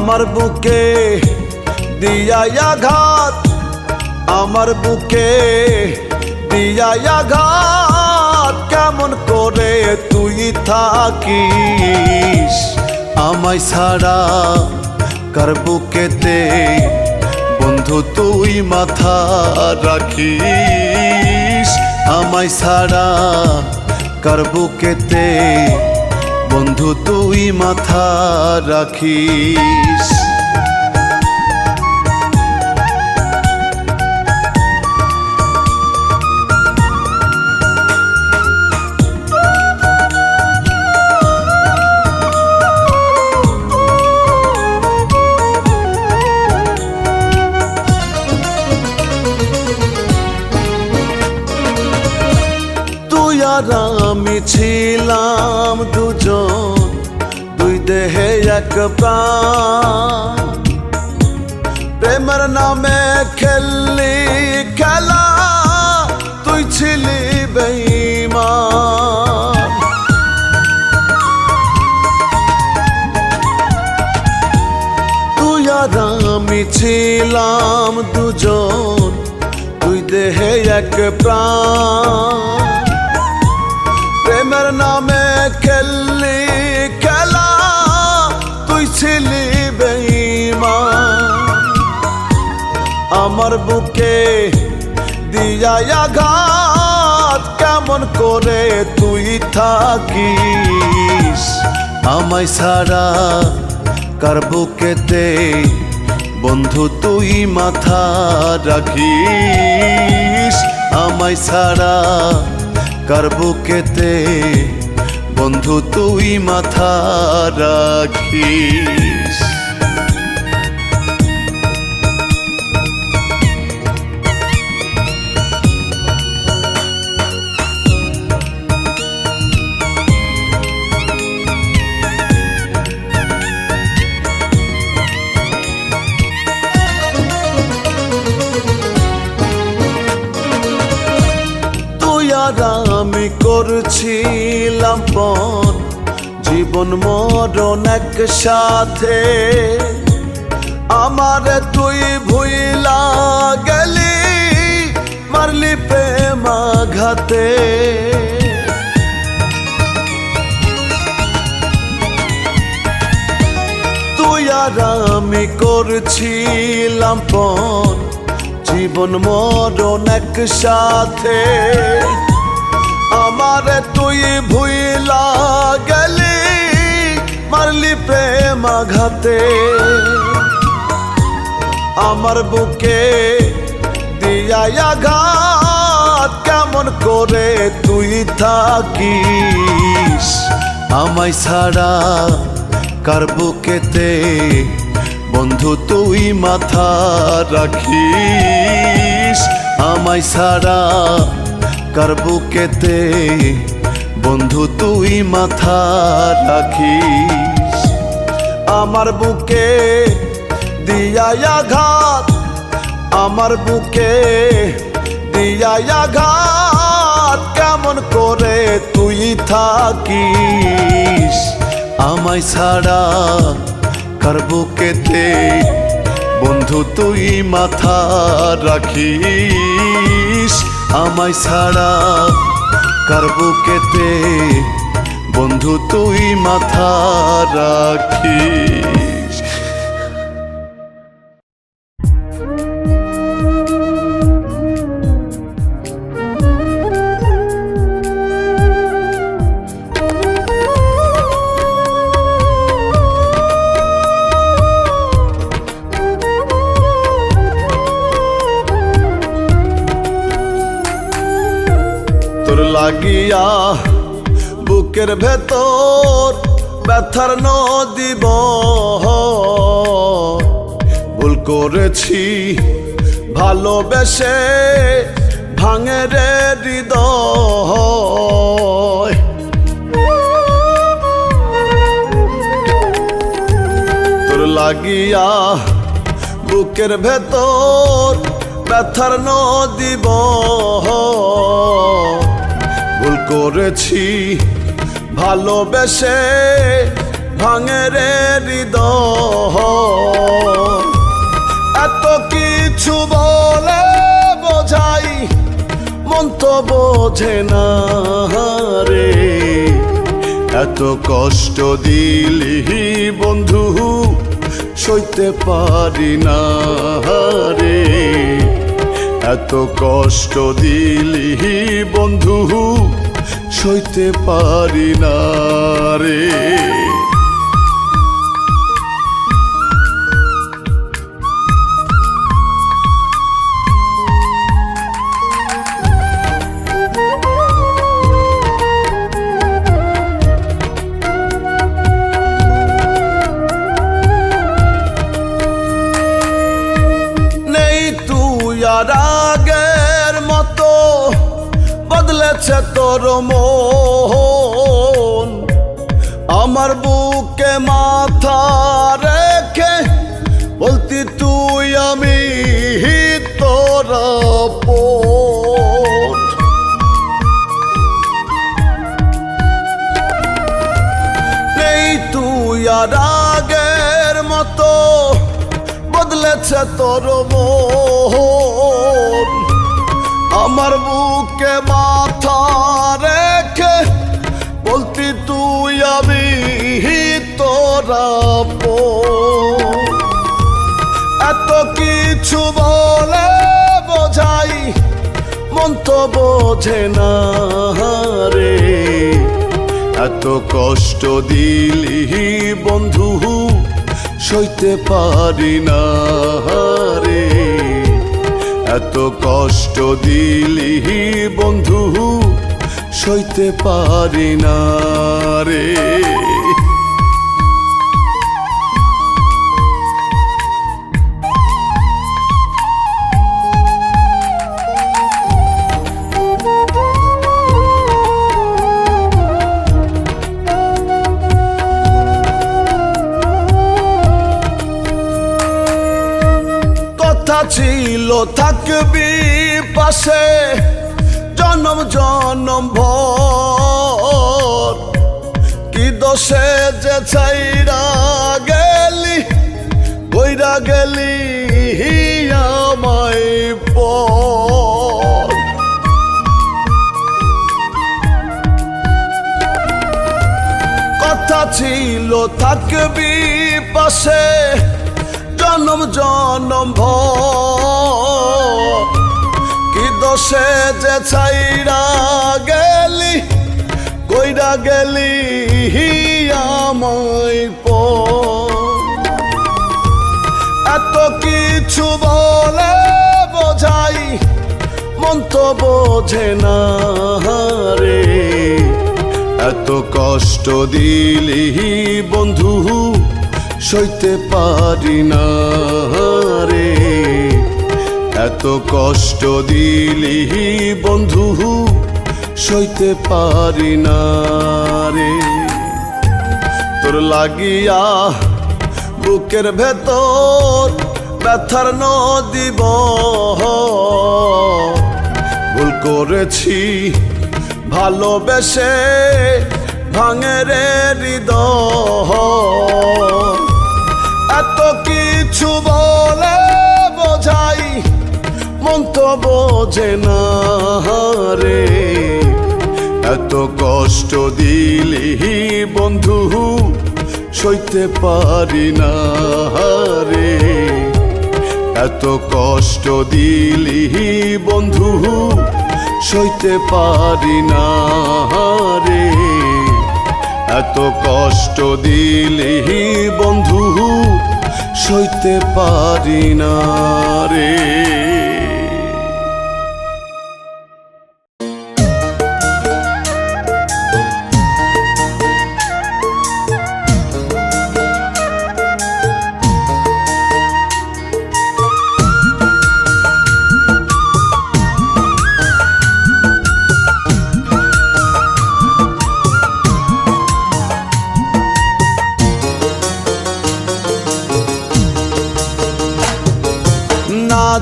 আমার বুকে দিয়া আঘাত, আমার বুকে দিয়া আঘাত, কেমন করে তুই থাকিস আমায় ছাড়া কার বুকেতে বন্ধু তুই মাথা রাখিস। আমায় ছাড়া কার বুকেতে বন্ধু তুই মাথা রাখিস। তুই আর আমি ছিলাম দুজন, দুই দেহে এক প্রাণ, প্রেমের নামে খেললি খেলা, তুই ছিলি বেঈমান। তুই আর আমি ছিলাম দুজন, দুই দেহে এক প্রাণ, প্রেমের নামে খেললি খেলা, তুই ছিলি বেঈমান। আমার বুকে দিয়া আঘাত, কেমন করে তুই থাকিস আমায় ছাড়া কার বুকেতে বন্ধু তুই মাথা রাখিস। আমায় ছাড়া কার বুকেতে বন্ধু তুই মাথা রাখিস। আমি করছিলাম পণ, জীবন মরণ একসাথে, আমারে তুই ভুইলা গেলি, মারলি প্রেম আঘাতে। তুই আর আমি করছিলাম পণ, জীবন মরণ একসাথে, আমারে তুই ভুইলা গেলি, মারলি প্রেম আঘাতে। আমার বুকে দিয়া আঘাত, কেমন করে তুই থাকিস আমায় ছাড়া কার বুকেতে বন্ধু তুই মাথা রাখিস। আমায় ছাড়া কার বুকেতে বন্ধু তুই মাথা রাখিস। আমার বুকে দিয়া আঘাত, আমার বুকে দিয়া আঘাত, কেমন করে তুই থাকিস আমায় ছাড়া কার বুকেতে বন্ধু তুই মাথা রাখিস। আমায় ছাড়া কার বুকেতে বন্ধু তুই মাথা রাখিস। তোর লাগিয়া বুকের ভেতর ব্যথার নদী বয়, ভুল করেছি ভালোবেসে ভাঙে রে হৃদয়। তোর লাগিয়া বুকের ভেতর ব্যথার নদী বয়, ভুল করেছি ভালোবেসে ভাঙে রে হৃদয়। এত কিছু বলে বোঝাই মন তো বোঝে না রে। এত কষ্ট দিলি বন্ধু সইতে পারি না রে। এত কষ্ট দিলি বন্ধু সইতে পারি না রে। আগের মতো বদলেছে তোর মন। আমার বুকে মাথা রেখে বলতি তুই আমি তোর আপন। নেই তুই আর আগের মতো বদলেছে তোর মন। আমার বুকে মাথা রেখে বলতি তুই আমি তোর আপন। এত কিছু বলে বোঝাই মন তো বোঝে না রে। এত কষ্ট দিলি বন্ধু সইতে পারি না রে। এত কষ্ট দিলি বন্ধু সইতে পারি না রে। ছিল থাকবি পাশে জনম জনম ভর। কি দোষে যে ছাইরা গেলি কইরা গেলি আমায় পর। কথা ছিল থাকবি পাশে জনম জনম ভর। কি দোষে যে ছাইরা গেলি কইরা গেলি আমায় পর। এত কিছু বলে বোঝাই মন তো বোঝে না রে। এত কষ্ট দিলি বন্ধু সইতে পারি না রে। এত কষ্ট দিলি বন্ধু সইতে পারি না রে। তোর লাগিয়া বুকের ভেতর ব্যথার নদী বয়। ভুল করেছি ভালোবেসে ভাঙে রে হৃদয়। এত কিছু বলে বোঝাই মন তো বোঝে না রে। এত কষ্ট দিলি বন্ধু সইতে পারি না রে। এত কষ্ট দিলি বন্ধু সইতে পারি না রে। এত কষ্ট দিলি বন্ধু সইতে পারি না রে।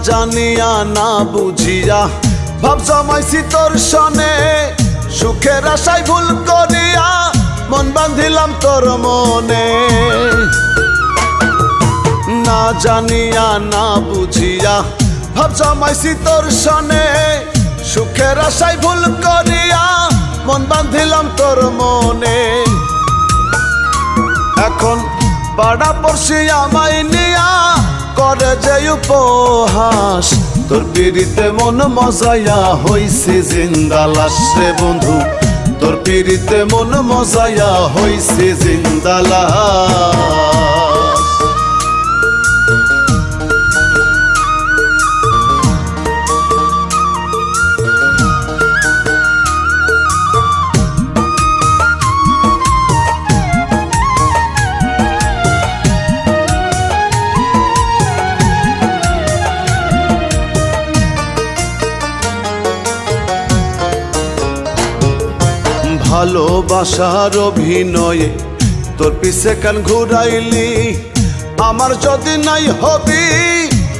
জানিয়া না বুঝিয়া ভাব জমাইছি তোর সনে। সুখের আশায় ভুল করিয়া মন বাঁধিলাম তোর মনে। না জানিয়া না বুঝিয়া ভাব জমাইছি তোর সনে, সুখের আশায় ভুল করিয়া মন বাঁধিলাম তোর মনে। এখন পাড়া পড়শি আমায় নিয়া করে যে উপহাস, তোর পিড়িতে মন মজাইয়া হইছে জিন্দা লাশ রে বন্ধু, তোর পিড়িতে মন মজাইয়া হইছে জিন্দা লাশ। ভালোবাসার অভিনয়ে তোর পিছে কান ঘুরাইলি, আমার যদি নাই হবি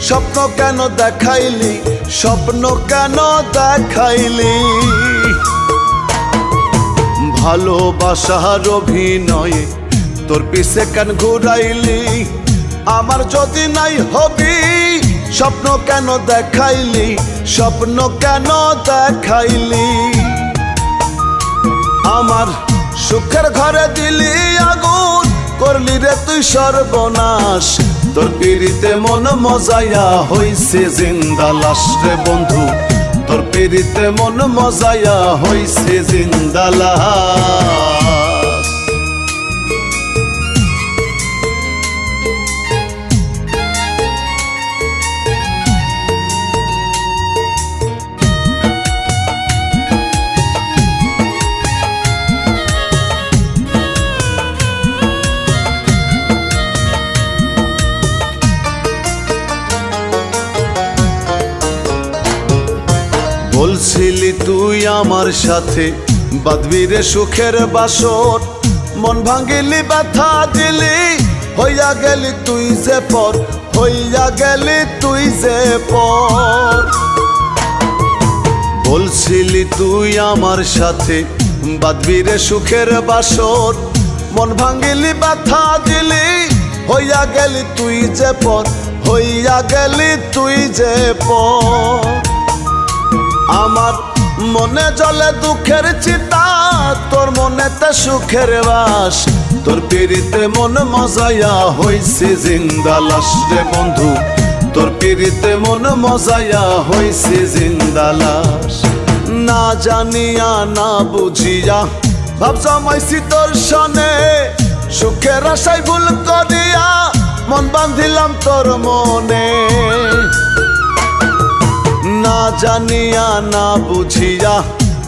স্বপ্ন কেন দেখাইলি, স্বপ্ন কেন দেখাইলি। ভালোবাসার অভিনয়ে তোর পিছে কান ঘুরাইলি, আমার যদি নাই হবি স্বপ্ন কেন দেখাইলি, স্বপ্ন কেন দেখাইলি। আমার সুখের ঘরে দিলি আগুন, করলি রে তুই সর্বনাশ, তোর পিড়িতে মন মজাইয়া হইছে জিন্দা লাশ রে বন্ধু, তোর পিড়িতে মন মজাইয়া হইছে জিন্দা লাশ। বলছিলি তুই আমার সাথে বাঁধবি রে সুখের বাসর, মন ভাঙিলি ব্যথা দিলি, হইয়া গেলি তুই যে পর, হইয়া গেলি তুই যে পর। বলছিলি তুই আমার সাথে বাঁধবি রে সুখের বাসর, মন ভাঙিলি ব্যথা দিলি, হইয়া গেলি তুই যে পর, হইয়া গেলি তুই যে পর। আমার মনে জ্বলে দুঃখের চিতা, তোর মনেতে সুখের বাস, তোর পিড়িতে মন মজাইয়া হইছে জিন্দা লাশ রে বন্ধু, তোর পিড়িতে মন মজাইয়া হইছে জিন্দা লাশ। না জানিয়া না বুঝিয়া ভাব জমাইছি তোর সনে, সুখের আশায় ভুল করিয়া মন বাঁধিলাম তোর মনে। না জানিয়া না বুঝিয়া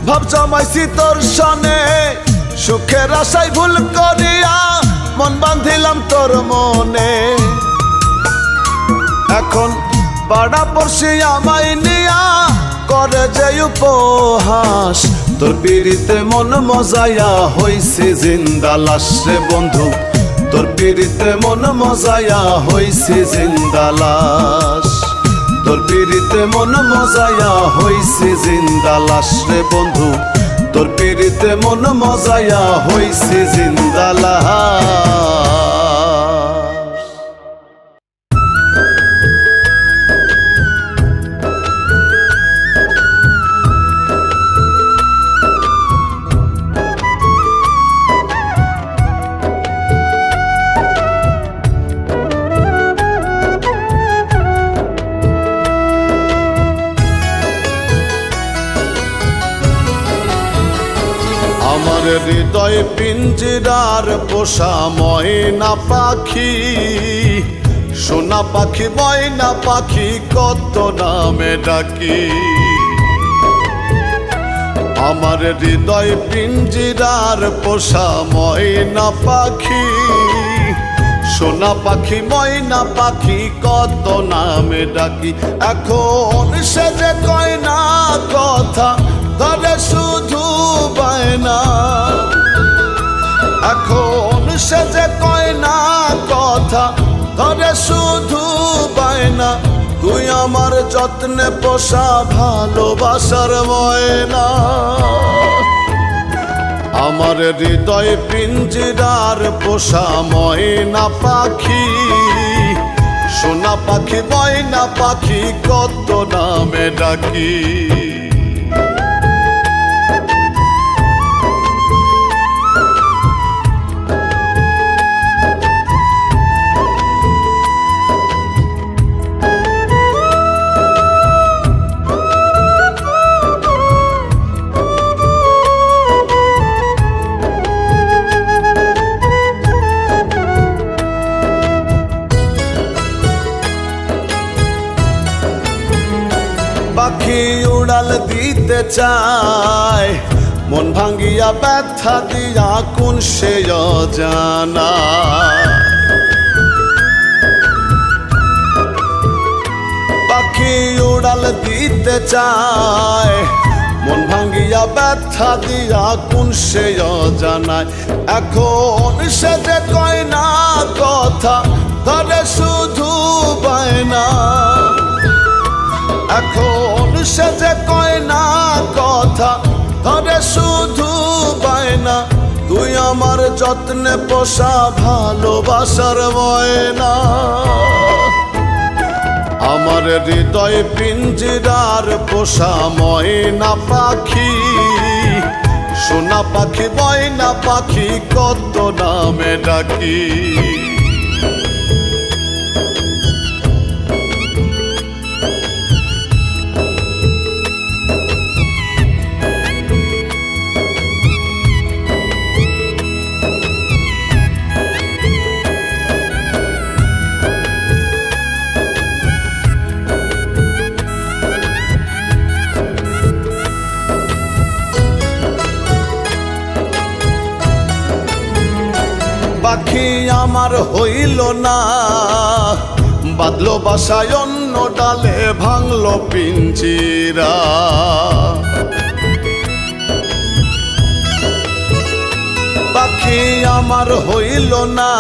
ভাব জমাইছি তোর সনে, সুখের আশায় ভুল করিয়া মন বাঁধিলাম তোর মনে। এখন পাড়া পড়শি আমায় নিয়া করে যে উপহাস, তোর পিড়িতে মন মজাইয়া হইছে জিন্দা লাশ রে বন্ধু, তোর পিড়িতে মন মজাইয়া হইছে জিন্দা লাশ, তোর পিড়িতে মন মজাইয়া হইছে জিন্দা লাশ রে বন্ধু, তোর পিড়িতে মন মজাইয়া হইছে জিন্দা লাশ। আমার হৃদয় পিঞ্জিরার পোষা ময়না পাখি, সোনা পাখি ময়না পাখি কত নামে ডাকি। আমার হৃদয় পিঞ্জিরার পোষা ময়না পাখি, সোনা পাখি ময়না পাখি কত নামে ডাকি। এখন সে যে কয় না কথা, ধরে শুধু বায়না, এখন সে যে কয় না কথা, ধরে শুধু বায়না। তুই আমার যত্নে পোষা ভালোবাসার ময়না, আমার হৃদয় পিঞ্জিরার পোষা ময়না পাখি, সোনা পাখি ময়না পাখি কত নামে ডাকি। পাখি উড়াল দিতে চায়, মন ভাঙ্গিয়া ব্যথা দিয়া কোন সে অজানা। পাখি উড়াল দিতে চায়, মন ভাঙ্গিয়া ব্যথা দিয়া কোন সে অজানায়। এখন সে যে কয় না কথা, ধরে শুধু বায়না। এখন সে যে কয় না কথা, ধরে শুধু বায়না। তুই আমার যত্নে পোষা ভালোবাসার ময়না। আমার হৃদয় পিঞ্জিরার পোষা ময়না পাখি, সোনা পাখি ময়না পাখি কত নামে ডাকি। পাখি আমার হইল না, বাঁধলো বাসায় অন্য ডালে, ভাঙলো পিঞ্জিরা। পাখি আমার হইল না,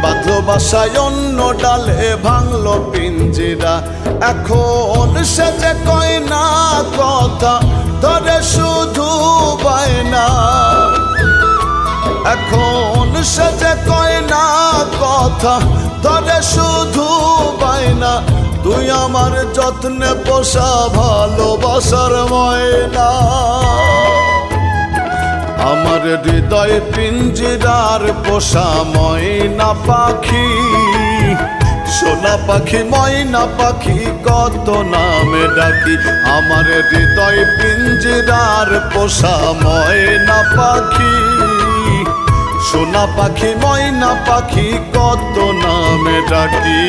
বাঁধলো বাসায় অন্য ডালে, ভাঙলো পিঞ্জিরা। এখন সে যে কয় না কথা, ধরে শুধু বায়না। এখন সে যে কয় না কথা, ধরে শুধু বায়না। তুই আমার যত্নে পোষা ভালোবাসার ময়না। আমার হৃদয় পিঞ্জিরার পোষা ময়না পাখি, সোনা পাখি ময়না পাখি কত নামে ডাকি। আমার হৃদয় পিঞ্জিরার পোষা ময়না পাখি, সোনা পাখি ময়না পাখি কত নামে ডাকি।